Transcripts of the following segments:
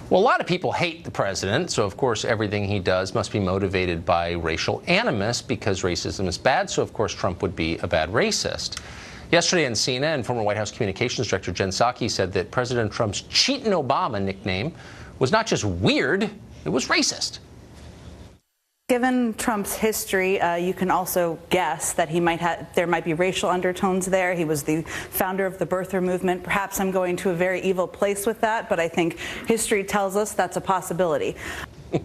Well, a lot of people hate the president, so of course everything he does must be motivated by racial animus because racism is bad, so of course Trump would be a bad racist. Yesterday on CNN, former White House Communications Director Jen Psaki said that President Trump's Cheatin' Obama nickname was not just weird, it was racist. Given Trump's history, you can also guess that there might be racial undertones there. He was the founder of the birther movement. Perhaps I'm going to a very evil place with that, but I think history tells us that's a possibility. I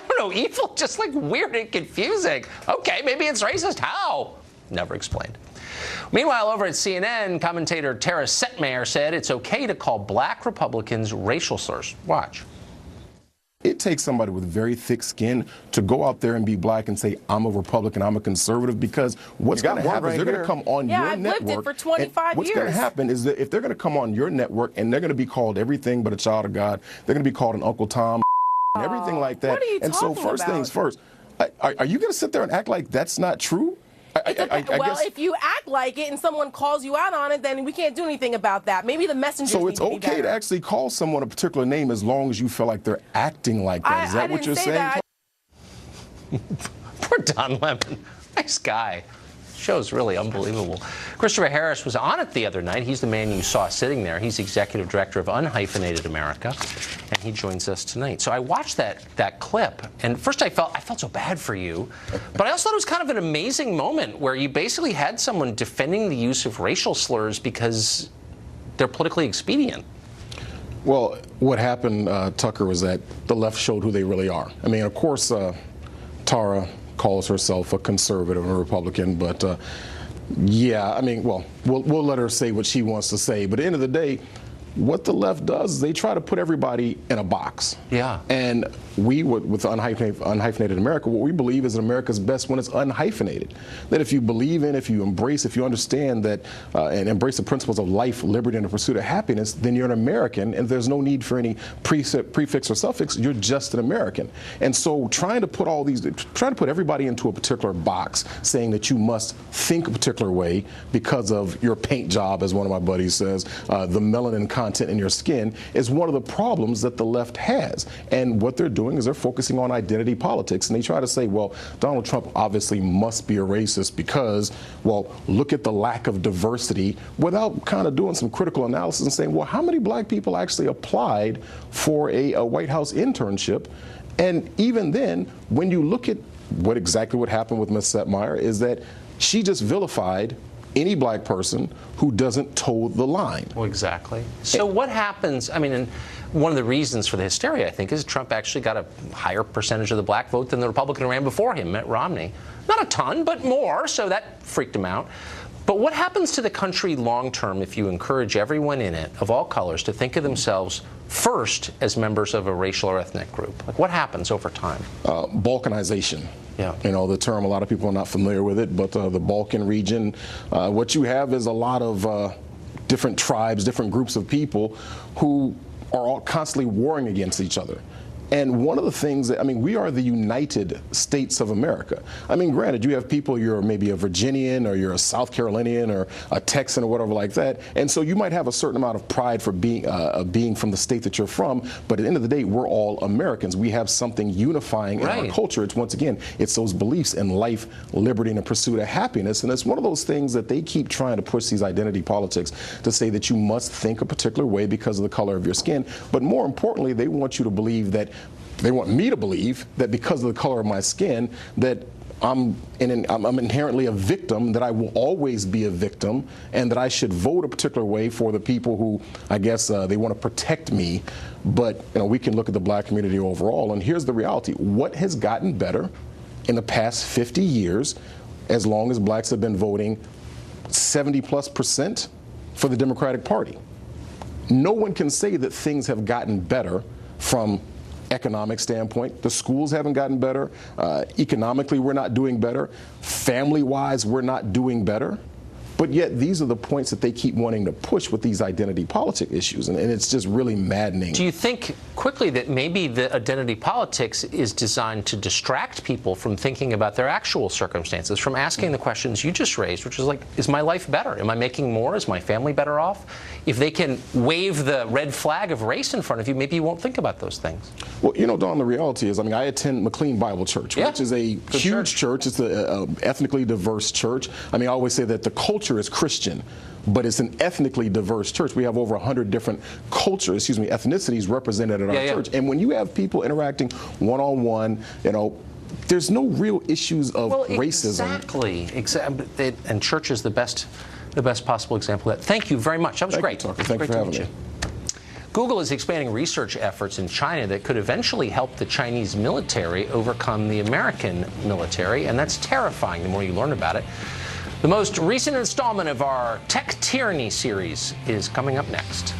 don't know, evil, just like weird and confusing. Okay, maybe it's racist. How? Never explained. Meanwhile, over at CNN, commentator Tara Setmayer said it's okay to call black Republicans racial slurs. Watch. It takes somebody with very thick skin to go out there and be black and say, I'm a Republican, I'm a conservative, because what's going to happen is they're going to come on your network. I've lived it for 25 years. What's going to happen is that if they're going to come on your network and they're going to be called everything but a child of God, they're going to be called an Uncle Tom and everything like that. What are you and so talking first about? things first, are you going to sit there and act like that's not true? I well, guess, if you act like it and someone calls you out on it, then we can't do anything about that. Maybe the messenger. So it's okay to actually call someone a particular name as long as you feel like they're acting like that. Is that what you're saying? Poor Don Lemon. Nice guy. Show's really unbelievable. Christopher Harris was on it the other night. He's the man you saw sitting there. He's executive director of Unhyphenated America, and he joins us tonight. So I watched that clip, and first I felt so bad for you, but I also thought it was kind of an amazing moment where you basically had someone defending the use of racial slurs because they're politically expedient. Well, what happened, Tucker, was that the left showed who they really are. I mean, of course, Tara calls herself a conservative and a Republican, but yeah, I mean, well, we'll let her say what she wants to say. But at the end of the day, what the left does is they try to put everybody in a box. Yeah. And we, with Unhyphenated America, what we believe is that America's best when it's unhyphenated. That if you believe in, if you embrace, if you understand that and embrace the principles of life, liberty, and the pursuit of happiness, then you're an American, and there's no need for any prefix or suffix. You're just an American. And so trying to put everybody into a particular box, saying that you must think a particular way because of your paint job, as one of my buddies says, the melanin content in your skin, is one of the problems that the left has. And what they're doing is they're focusing on identity politics, and they try to say, well, Donald Trump obviously must be a racist because, well, look at the lack of diversity, without kind of doing some critical analysis and saying, well, how many black people actually applied for a White House internship? And even then, when you look at exactly what happened with Ms. Setmayer, is that she just vilified any black person who doesn't toe the line. Well, exactly. So what happens, I mean, and one of the reasons for the hysteria, I think, is Trump actually got a higher percentage of the black vote than the Republican who ran before him, Mitt Romney. Not a ton, but more, so that freaked him out. But what happens to the country long term if you encourage everyone in it, of all colors, to think of themselves first as members of a racial or ethnic group? Like, what happens over time? Balkanization. Yeah. You know, the term, a lot of people are not familiar with it, but the Balkan region, what you have is a lot of different tribes, different groups of people who are all constantly warring against each other. And one of the things that, I mean, we are the United States of America. I mean, granted, you have people, you're maybe a Virginian or you're a South Carolinian or a Texan or whatever like that. And so you might have a certain amount of pride for being from the state that you're from. But at the end of the day, we're all Americans. We have something unifying in our culture. It's, once again, it's those beliefs in life, liberty, and the pursuit of happiness. And it's one of those things that they keep trying to push these identity politics to say that you must think a particular way because of the color of your skin. But more importantly, they want you to believe that they want me to believe that because of the color of my skin, that I'm inherently a victim, that I will always be a victim, and that I should vote a particular way for the people who, I guess, they want to protect me. But you know, we can look at the black community overall, and here's the reality. What has gotten better in the past 50 years, as long as blacks have been voting 70+% for the Democratic Party? No one can say that things have gotten better from economic standpoint. The schools haven't gotten better. Economically, we're not doing better. Family-wise, we're not doing better. But yet, these are the points that they keep wanting to push with these identity politic issues, and it's just really maddening. Do you think quickly that maybe the identity politics is designed to distract people from thinking about their actual circumstances, from asking the questions you just raised, which is like, is my life better? Am I making more? Is my family better off? If they can wave the red flag of race in front of you, maybe you won't think about those things. Well, you know, Don, the reality is, I mean, I attend McLean Bible Church, which is a huge church. It's an ethnically diverse church. I mean, I always say that the culture is Christian, but it's an ethnically diverse church. We have over 100 different ethnicities represented at our church. And when you have people interacting one-on-one, you know, there's no real issues of racism. Exactly. And church is the best possible example of that. Thank you very much. That was great. Thank you for having me. Google is expanding research efforts in China that could eventually help the Chinese military overcome the American military, and that's terrifying the more you learn about it. The most recent installment of our Tech Tyranny series is coming up next.